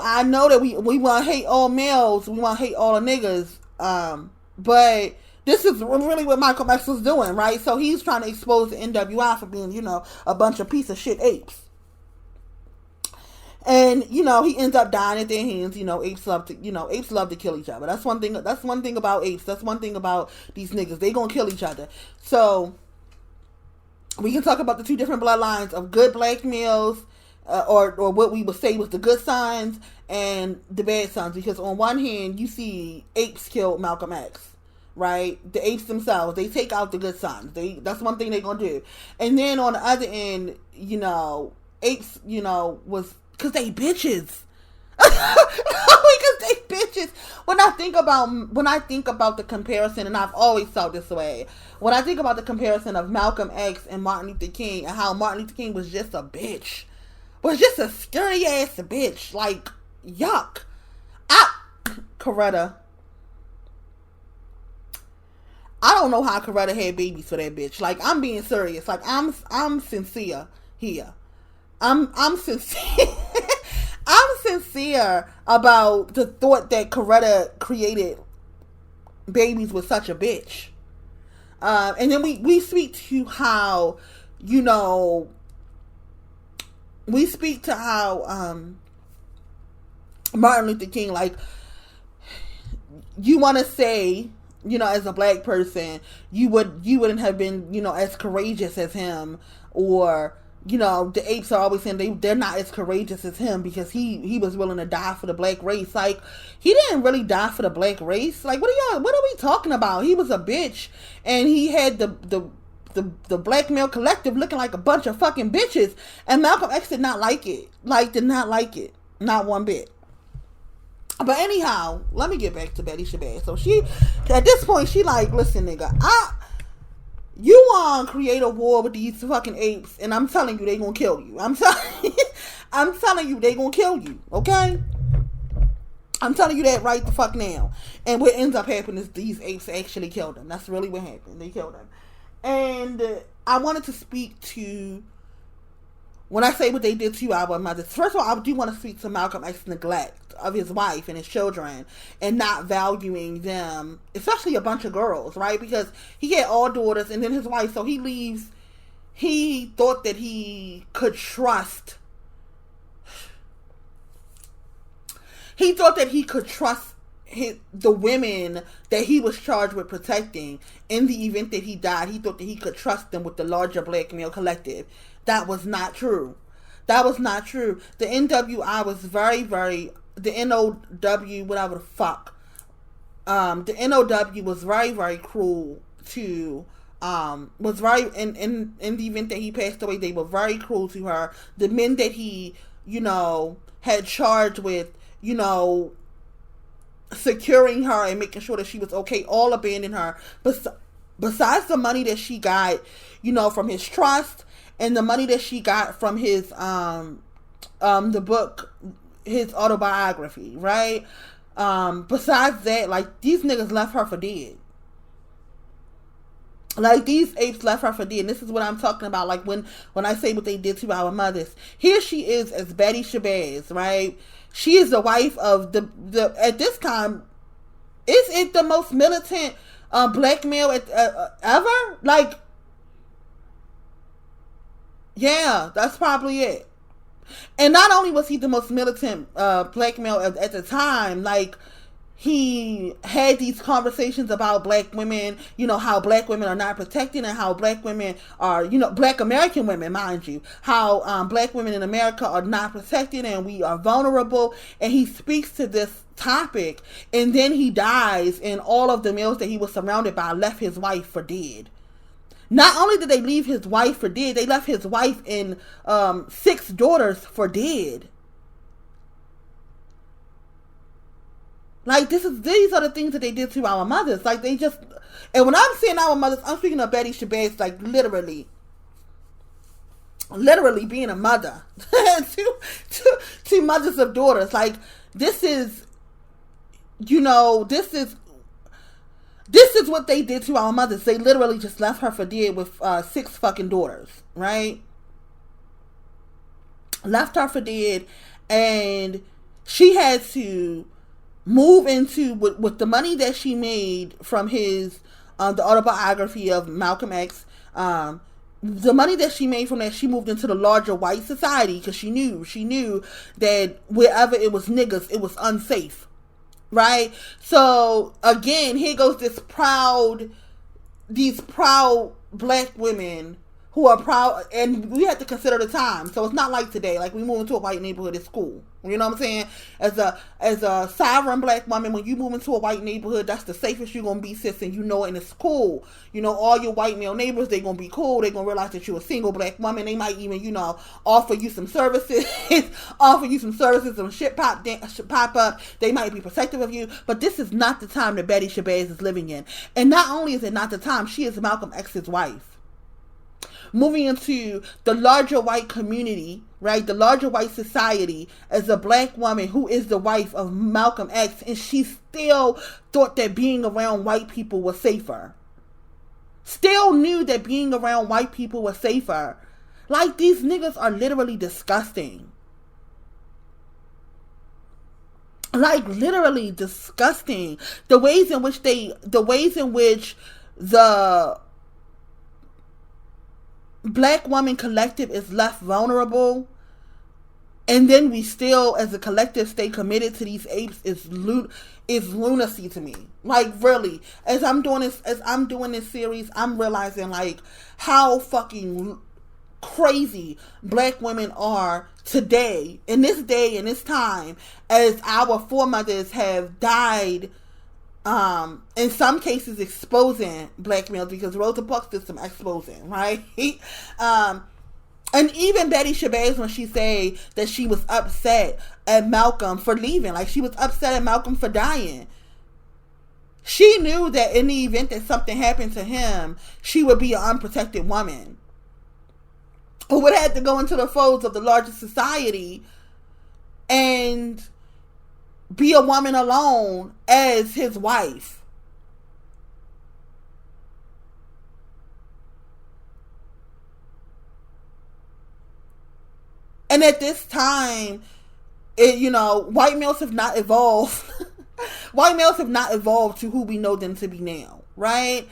that we want to hate all males, we want to hate all the niggas, but this is really what Malcolm X was doing, right? So he's trying to expose the NWI for being, you know, a bunch of piece of shit apes. And, you know, he ends up dying at their hands. You know, apes love to kill each other. That's one thing about apes. That's one thing about these niggas. They gonna kill each other. So we can talk about the two different bloodlines of good black males, or what we would say was the good sons and the bad sons. Because on one hand, you see apes killed Malcolm X. Right, the apes themselves, they take out the good sons. That's one thing they're gonna do. And then on the other end, you know, apes, you know, was because they bitches. Because they bitches. When I think about the comparison, and I've always felt this way, when I think about the comparison of Malcolm X and Martin Luther King, and how Martin Luther King was just a bitch, was just a scary ass bitch, like, yuck. Coretta. I don't know how Coretta had babies for that bitch. Like, I'm being serious. Like, I'm sincere here. I'm sincere. I'm sincere about the thought that Coretta created babies with such a bitch. And then we speak to how, you know, Martin Luther King, like, you want to say, you know, as a black person, you wouldn't have been, you know, as courageous as him, or, you know, the apes are always saying they're not as courageous as him because he was willing to die for the black race. Like, he didn't really die for the black race. Like, what are we talking about? He was a bitch, and he had the black male collective looking like a bunch of fucking bitches, and Malcolm X did not like it. Like, did not like it, not one bit. But anyhow, let me get back to Betty Shabazz. So she, at this point, she like, listen, nigga, you want to create a war with these fucking apes, and I'm telling you, they gonna kill you. I'm telling you, they gonna kill you, okay? I'm telling you that right the fuck now. And what ends up happening is these apes actually killed him. That's really what happened. They killed him. And I wanted to speak to, when I say what they did to our mothers, first of all, I do want to speak to Malcolm X's neglect of his wife and his children, and not valuing them, especially a bunch of girls, right? Because he had all daughters and then his wife, so he thought that he could trust the women that he was charged with protecting. In the event that he died, he thought that he could trust them with the larger black male collective. That was not true. The NWI was very, very, the NOW, whatever the fuck. The NOW was very, very cruel to, was very, in the event that he passed away, they were very cruel to her. The men that he, you know, had charged with, you know, securing her and making sure that she was okay, all abandoned her. Besides the money that she got, you know, from his trust, and the money that she got from his, the book, his autobiography, right? Besides that, like, these niggas left her for dead. Like, these apes left her for dead. And this is what I'm talking about. Like, when I say what they did to our mothers. Here she is as Betty Shabazz, right? She is the wife of the at this time, is it the most militant black male ever? Like, yeah, that's probably it. And not only was he the most militant black male at the time, like, he had these conversations about black women, how black women are not protected, and how black women are, black American women, mind you, how black women in America are not protected and we are vulnerable. And he speaks to this topic, and then he dies, and all of the males that he was surrounded by left his wife for dead. Not only did they leave his wife for dead, they left his wife and 6 daughters for dead. Like, these are the things that they did to our mothers. Like, they just, and when I'm saying our mothers, I'm speaking of Betty Shabazz, like, literally being a mother to mothers of daughters. Like, this is what they did to our mothers. They literally just left her for dead with 6 fucking daughters, right? Left her for dead, and she had to move into, with the money that she made from his the autobiography of Malcolm X, the money that she made from that, she moved into the larger white society, because she knew that wherever it was niggas, it was unsafe, right? So again, here goes these proud black women who are proud, and we have to consider the time. So it's not like today, like we move into a white neighborhood, it's cool. You know what I'm saying? As a sovereign black woman, when you move into a white neighborhood, that's the safest you're gonna be, sis, and you know it, and it's cool. All your white male neighbors, they're gonna be cool. They're gonna realize that you're a single black woman. They might even, offer you some services, some shit pop up. They might be protective of you, but this is not the time that Betty Shabazz is living in. And not only is it not the time, she is Malcolm X's wife. Moving into the larger white community, right? The larger white society, as a black woman who is the wife of Malcolm X, and she still thought that being around white people was safer. Still knew that being around white people was safer. Like, these niggas are literally disgusting. Like, literally disgusting. The ways in which the black woman collective is left vulnerable, and then we still as a collective stay committed to these apes is lunacy to me. Like, really, as I'm doing this series, I'm realizing, like, how fucking crazy black women are today, in this time, as our foremothers have died, in some cases exposing black males, because Rosa Parks did some exposing, right? And even Betty Shabazz, when she say that she was upset at Malcolm for leaving, like, she was upset at Malcolm for dying, she knew that in the event that something happened to him, she would be an unprotected woman who would have to go into the folds of the larger society and be a woman alone as his wife. And at this time, white males have not evolved. White males have not evolved to who we know them to be now, right?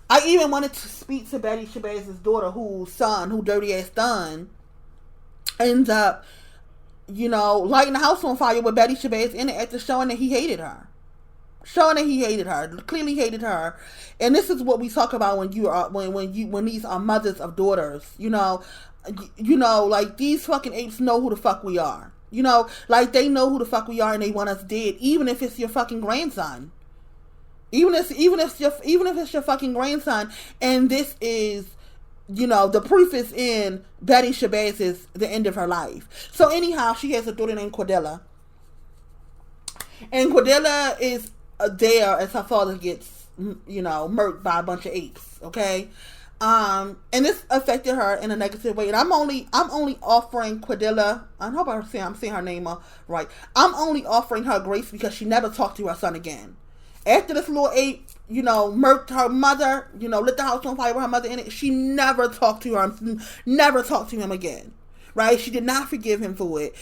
I even wanted to speak to Betty Shabazz's daughter, whose dirty ass son, ends up, lighting the house on fire with Betty Shabazz in it, after showing that he hated her. Clearly hated her. And this is what we talk about when these are mothers of daughters, like, these fucking apes know who the fuck we are. Like, they know who the fuck we are, and they want us dead, even if it's your fucking grandson. Even if it's your fucking grandson, and this is, the proof is in Betty Shabazz's the end of her life. So anyhow, she has a daughter named Coretta, and Coretta is there as her father gets, murked by a bunch of apes. Okay, and this affected her in a negative way. And I'm only offering Coretta, I hope I'm saying her name right. I'm only offering her grace because she never talked to her son again. After this little ape, murked her mother, lit the house on fire with her mother in it, she never talked to him again. Right? She did not forgive him for it.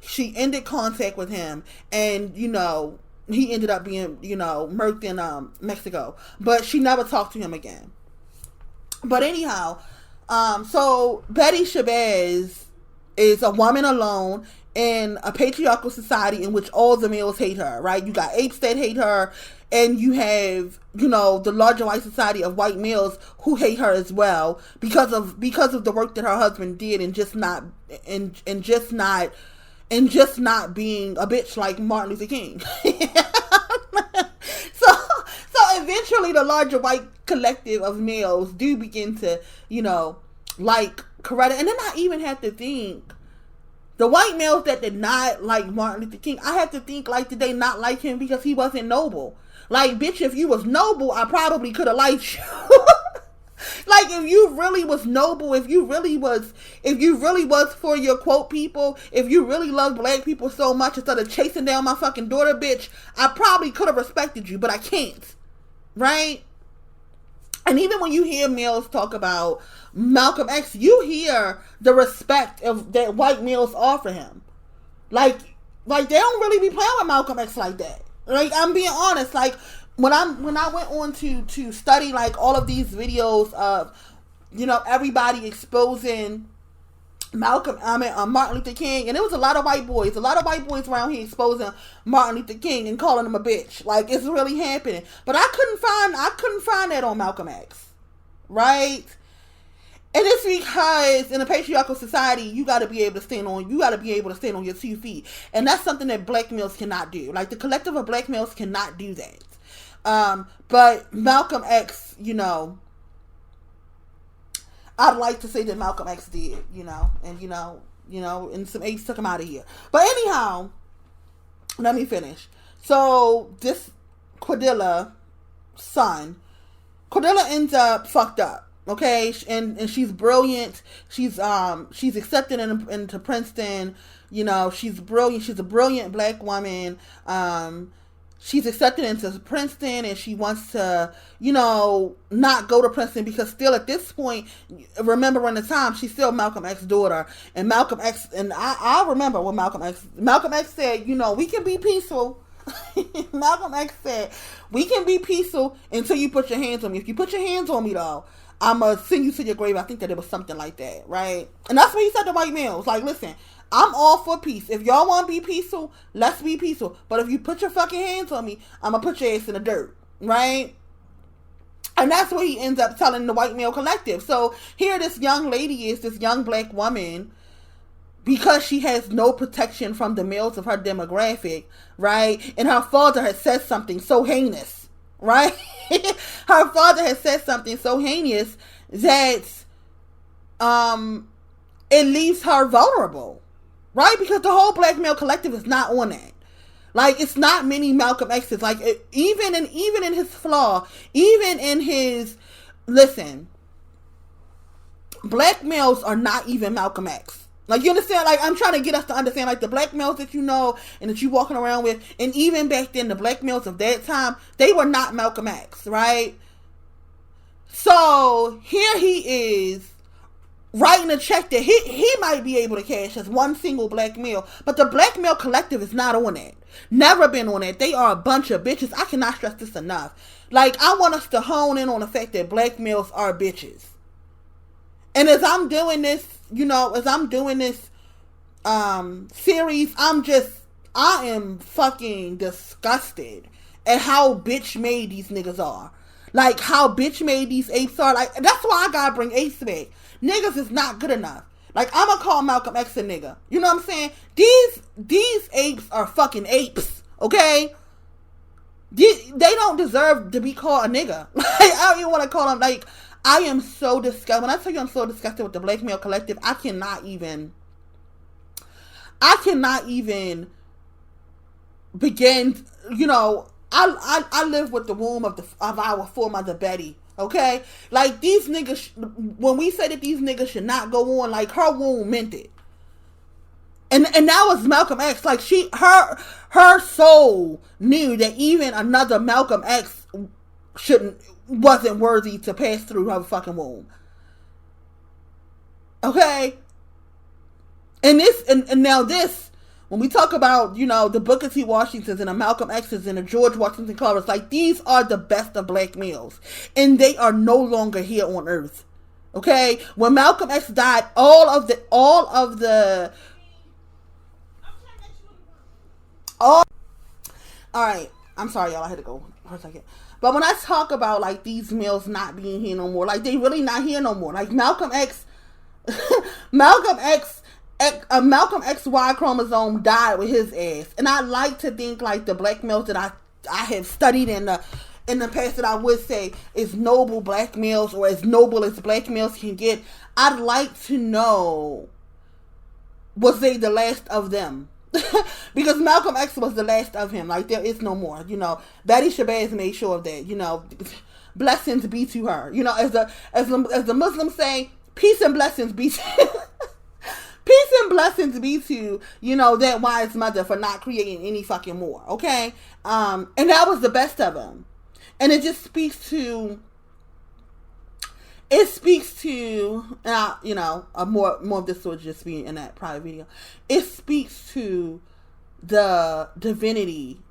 She ended contact with him, and, he ended up being, murked in Mexico. But she never talked to him again. But anyhow, so Betty Shabazz is a woman alone in a patriarchal society in which all the males hate her, right? You got apes that hate her, and you have, the larger white society of white males who hate her as well because of the work that her husband did, and just not being a bitch like Martin Luther King. So eventually the larger white collective of males do begin to, like Coretta. And then I even have to think, the white males that did not like Martin Luther King, I have to think, like, did they not like him because he wasn't noble? Like, bitch, if you was noble, I probably could have liked you. Like, if you really was noble, if you really was for your quote people, if you really loved black people so much, instead of chasing down my fucking daughter, bitch, I probably could have respected you, but I can't. Right? And even when you hear males talk about Malcolm X, you hear the respect that white males offer him. Like they don't really be playing with Malcolm X like that. Like, I'm being honest. Like, when I went on to study, like, all of these videos of, everybody exposing Martin Luther King, and it was a lot of white boys around here exposing Martin Luther King and calling him a bitch. Like, it's really happening. But I couldn't find that on Malcolm X, right? And it's because in a patriarchal society, you got to be able to stand on your 2 feet, and that's something that black males cannot do. Like, the collective of black males cannot do that. But Malcolm X, I'd like to say that Malcolm X did, and some apes took him out of here. But anyhow, let me finish. So this Coretta ends up fucked up, okay? And she's brilliant. She's accepted into Princeton. She's brilliant. She's a brilliant black woman. She's accepted into Princeton, and she wants to, not go to Princeton because still at this point, remembering the time, she's still Malcolm X's daughter. And Malcolm X, and I remember when Malcolm X said, we can be peaceful. Malcolm X said, we can be peaceful until you put your hands on me. If you put your hands on me, though, I'm going to send you to your grave. I think that it was something like that, right? And that's what he said to white males. Like, listen, I'm all for peace. If y'all want to be peaceful, let's be peaceful. But if you put your fucking hands on me, I'm going to put your ass in the dirt. Right? And that's what he ends up telling the white male collective. So here this young lady is, this young black woman, because she has no protection from the males of her demographic, right? And her father has said something so heinous, right? Her father has said something so heinous that it leaves her vulnerable. Right? Because the whole black male collective is not on that. Like, it's not many Malcolm X's. Like, even in his flaw, even in his, listen, black males are not even Malcolm X. Like, you understand? Like, I'm trying to get us to understand, like, the black males that you know and that you walking around with, and even back then, the black males of that time, they were not Malcolm X, right? So, here he is, writing a check that he might be able to cash as one single black male, but the black male collective is not on that. Never been on that. They are a bunch of bitches. I cannot stress this enough. Like, I want us to hone in on the fact that black males are bitches. And as I'm doing this, series, I am fucking disgusted at how bitch made these niggas are. Like, how bitch made these apes are. Like, that's why I gotta bring apes back. Niggas is not good enough. Like, I'm gonna call Malcolm X a nigga. You know what I'm saying? These apes are fucking apes, okay? They don't deserve to be called a nigga. Like, I don't even want to call them, like, I am so disgusted. When I tell you I'm so disgusted with the black male collective, I cannot even begin, I live with the womb of our foremother Betty. Okay? Like, these niggas, when we say that these niggas should not go on, like, her womb meant it. And that was Malcolm X. Like her soul knew that even another Malcolm X wasn't worthy to pass through her fucking womb. Okay? And now this, when we talk about, the Booker T. Washingtons and the Malcolm X's and the George Washington Carvers, like, these are the best of black males. And they are no longer here on earth. Okay? When Malcolm X died, all right, I'm sorry, y'all, I had to go for a second. But when I talk about, like, these males not being here no more, like, they really not here no more. Like, Malcolm X Y chromosome died with his ass. And I like to think, like, the black males that I have studied in the past that I would say is noble black males, or as noble as black males can get, I'd like to know, was they the last of them? Because Malcolm X was the last of him. Like, there is no more. Betty Shabazz made sure of that. Blessings be to her. As the Muslims say, peace and blessings be to peace and blessings be to that wise mother for not creating any fucking more. Okay, and that was the best of them, and it just speaks to. It speaks to, more of this will just be in that private video. It speaks to the divinity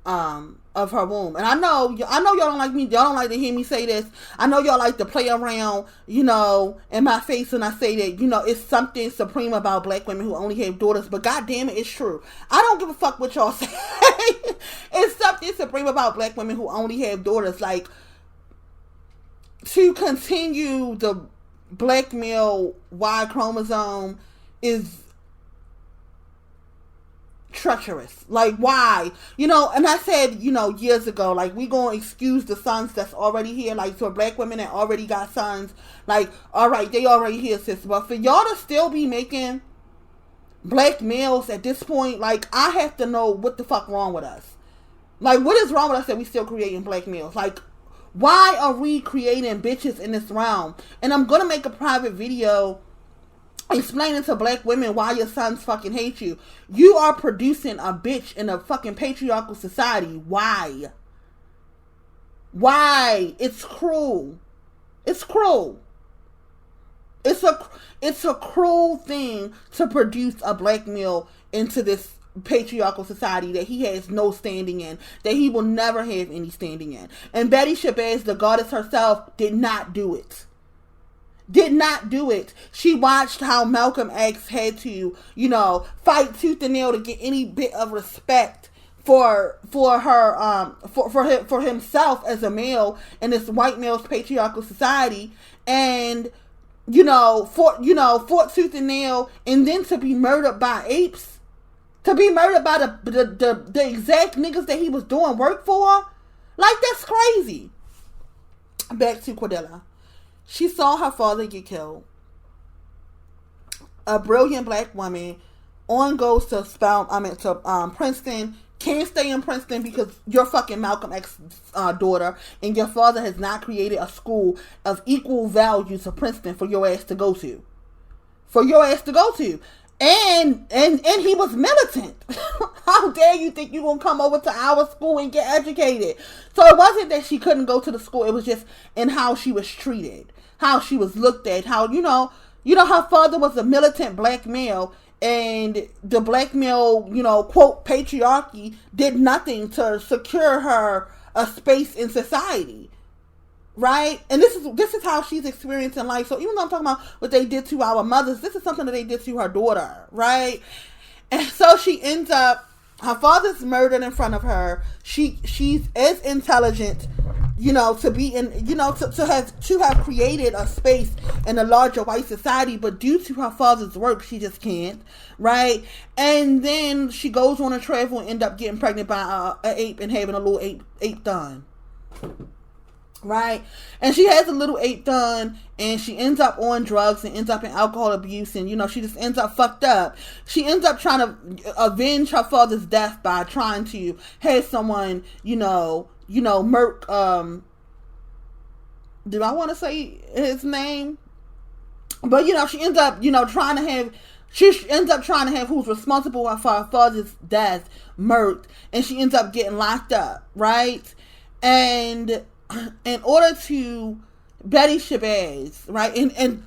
of her womb. And I know y'all don't like me. Y'all don't like to hear me say this. I know y'all like to play around, in my face when I say that, it's something supreme about black women who only have daughters. But goddamn it, it's true. I don't give a fuck what y'all say. It's something supreme about black women who only have daughters. Like, to continue the black male Y chromosome is treacherous. Like, why? And I said, years ago, like, we gonna excuse the sons that's already here. Like, for black women that already got sons, like, all right, they already here, sis. But for y'all to still be making black males at this point, like, I have to know what the fuck wrong with us. Like, what is wrong with us that we still creating black males? Like, why are we creating bitches in this realm? And I'm gonna make a private video explaining to black women why your sons fucking hate you. You are producing a bitch in a fucking patriarchal society. Why? Why? It's cruel. It's cruel. It's a cruel thing to produce a black male into this patriarchal society that he has no standing in, that he will never have any standing in. And Betty Shabazz, the goddess herself, did not do it. Did not do it. She watched how Malcolm X had to, fight tooth and nail to get any bit of respect for himself as a male in this white male's patriarchal society, and fought tooth and nail, and then to be murdered by apes. To be murdered by the exact niggas that he was doing work for? Like, that's crazy. Back to Coretta. She saw her father get killed. A brilliant black woman goes to Princeton. Can't stay in Princeton because you're fucking Malcolm X's daughter, and your father has not created a school of equal value to Princeton for your ass to go to. And he was militant. How dare you think you're going to come over to our school and get educated? So it wasn't that she couldn't go to the school. It was just in how she was treated, how she was looked at, how, her father was a militant black male, and the black male, quote, patriarchy did nothing to secure her a space in society. Right? And this is how she's experiencing life. So even though I'm talking about what they did to our mothers, this is something that they did to her daughter, right? And so she ends up, her father's murdered in front of her. She's as intelligent, to be in, to have created a space in a larger white society, but due to her father's work, she just can't, right? And then she goes on a travel and end up getting pregnant by an ape and having a little ape done. Right? And she has a little ape done, and she ends up on drugs and ends up in alcohol abuse, and she just ends up fucked up. She ends up trying to avenge her father's death by trying to have someone, murk, do I want to say his name? But she ends up, trying to have She ends up trying to have who's responsible for her father's death murked, and she ends up getting locked up, right? And in order to Betty Shabazz, right, and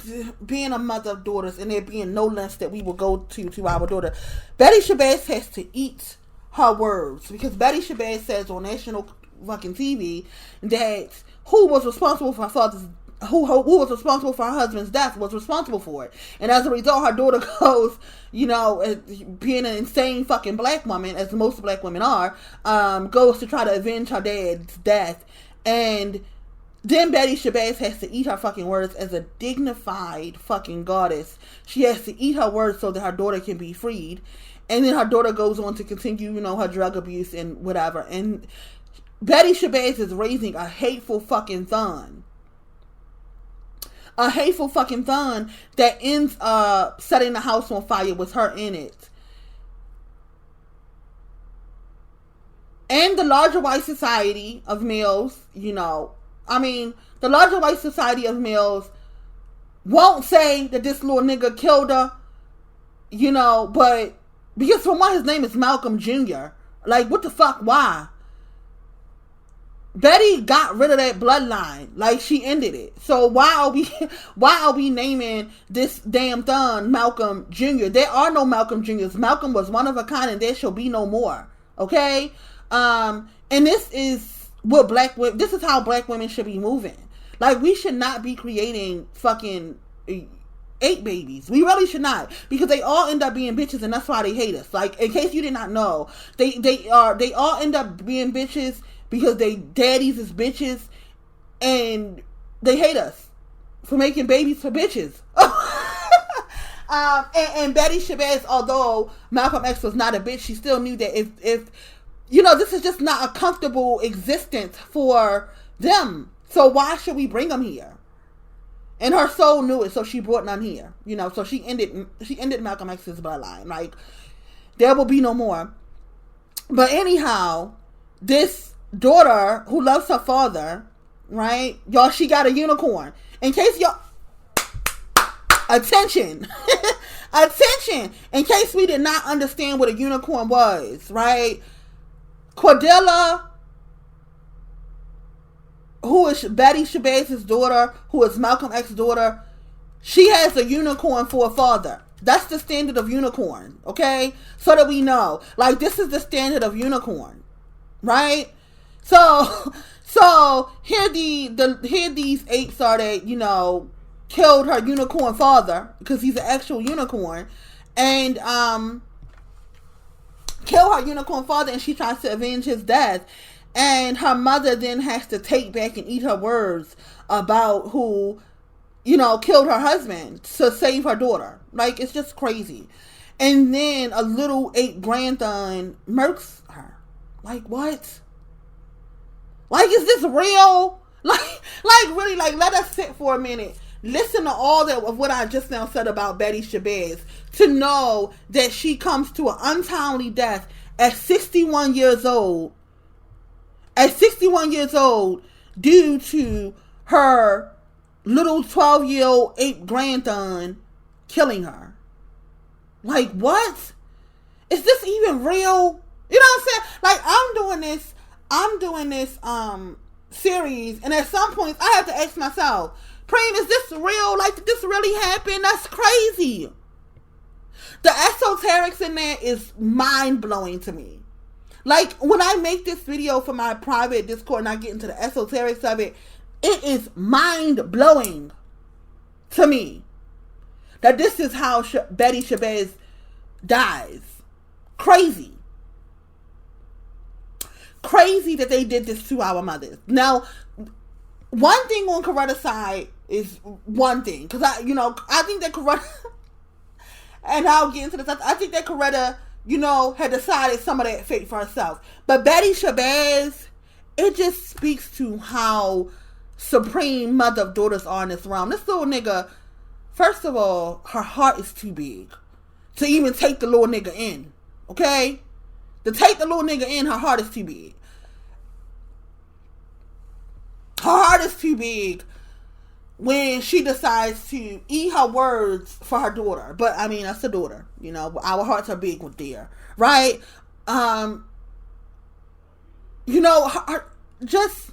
being a mother of daughters, and there being no lengths that we will go to our daughter, Betty Shabazz has to eat her words, because Betty Shabazz says on national fucking TV that who was responsible for her father's who was responsible for her husband's death was responsible for it. And as a result, her daughter goes, you know, being an insane fucking black woman, as most black women are, goes to try to avenge her dad's death. And then Betty Shabazz has to eat her fucking words as a dignified fucking goddess. She has to eat her words so that her daughter can be freed. And then her daughter goes on to continue, you know, her drug abuse and whatever. And Betty Shabazz is raising a hateful fucking son. A hateful fucking son that ends up setting the house on fire with her in it. And the larger white society of males, you know, I mean, the larger white society of males won't say that this little nigga killed her, you know, but because for one, his name is Malcolm Jr. Like, what the fuck? Why? Betty got rid of that bloodline. Like, she ended it. So why are we naming this damn son Malcolm Jr.? There are no Malcolm Jr.'s. Malcolm was one of a kind, and there shall be no more. Okay? And this is what this is how black women should be moving. Like, we should not be creating fucking 8 babies. We really should not, because they all end up being bitches, and that's why they hate us. Like, in case you did not know, they all end up being bitches because they daddies is bitches, and they hate us for making babies for bitches. And Betty Shabazz, although Malcolm X was not a bitch, she still knew that if you know, this is just not a comfortable existence for them. So why should we bring them here? And her soul knew it, so she brought none here. You know, so she ended Malcolm X's bloodline. Like, there will be no more. But anyhow, this daughter who loves her father, right? Y'all, she got a unicorn. In case y'all, attention, attention. In case we did not understand what a unicorn was, right? Coretta, who is Betty Shabazz's daughter, who is Malcolm X's daughter, she has a unicorn for a father. That's the standard of unicorn, okay? So that we know. Like, this is the standard of unicorn, right? So here these apes are that, you know, killed her unicorn father, because he's an actual unicorn, and kill her unicorn father, and she tries to avenge his death. And her mother then has to take back and eat her words about who, you know, killed her husband to save her daughter. Like, it's just crazy. And then a little ape grandson murks her. Like, what? Like, is this real? Like really, like, let us sit for a minute. Listen to all that of what I just now said about Betty Shabazz, to know that she comes to an untimely death at 61 years old. At 61 years old, due to her little 12-year-old ape grandson killing her. Like, what? Is this even real? You know what I'm saying? Like, I'm doing this series, and at some points I have to ask myself, Preem, is this real? Like, did this really happen? That's crazy. The esoterics in there is mind-blowing to me. Like, when I make this video for my private Discord and I get into the esoterics of it, it is mind-blowing to me that this is how Betty Shabazz dies. Crazy. Crazy that they did this to our mothers. Now, one thing on Coretta's side is one thing, because I think that Coretta, and I'll get into this, I think that Coretta, you know, had decided some of that fate for herself. But Betty Shabazz, it just speaks to how supreme mother of daughters are in this realm. This little nigga, first of all, her heart is too big to even take the little nigga in. Okay? To take the little nigga in, her heart is too big. Her heart is too big. when she decides to eat her words for her daughter. But I mean, that's a daughter. You know, our hearts are big with dear, right? You know, just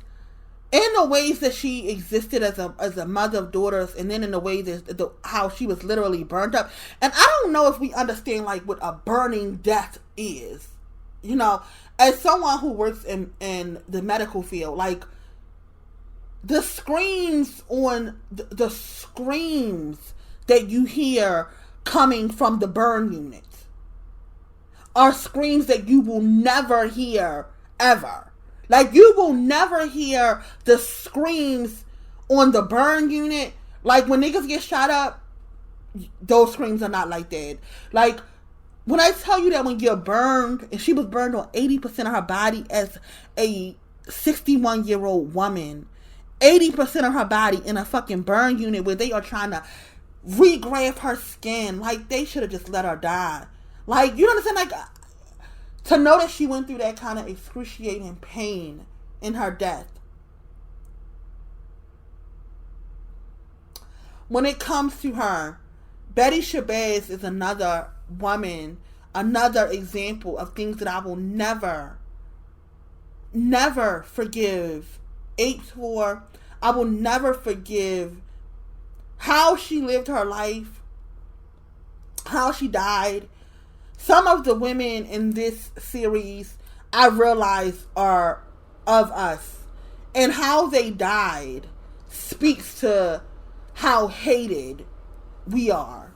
in the ways that she existed as a mother of daughters, and then in the ways that how she was literally burned up. And I don't know if we understand like what a burning death is. You know, as someone who works in the medical field, like the screams on the screams that you hear coming from the burn units are screams that you will never hear ever. Like, you will never hear the screams on the burn unit. Like, when niggas get shot up, those screams are not like that. Like, when I tell you that when you're burned, and she was burned on 80% of her body as a 61-year-old woman, 80% of her body in a fucking burn unit where they are trying to regraft her skin. Like, they should have just let her die. Like, you understand? Like, to know that she went through that kind of excruciating pain in her death. When it comes to her, Betty Shabazz is another woman, another example of things that I will never forgive H for. I will never forgive how she lived her life, how she died. Some of the women in this series, I realize, are of us. And how they died speaks to how hated we are.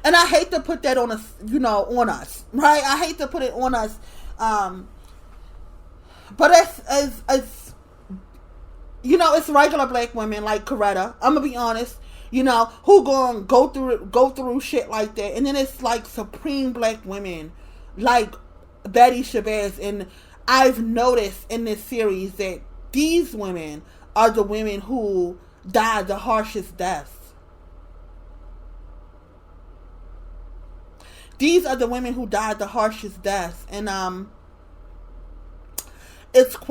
And I hate to put that on us, on us, right? I hate to put it on us. But as it's regular black women like Coretta. I'm gonna be honest. Who go through shit like that. And then it's like supreme black women like Betty Shabazz. And I've noticed in this series that these women are the women who died the harshest deaths. These are the women who died the harshest deaths. And it's quite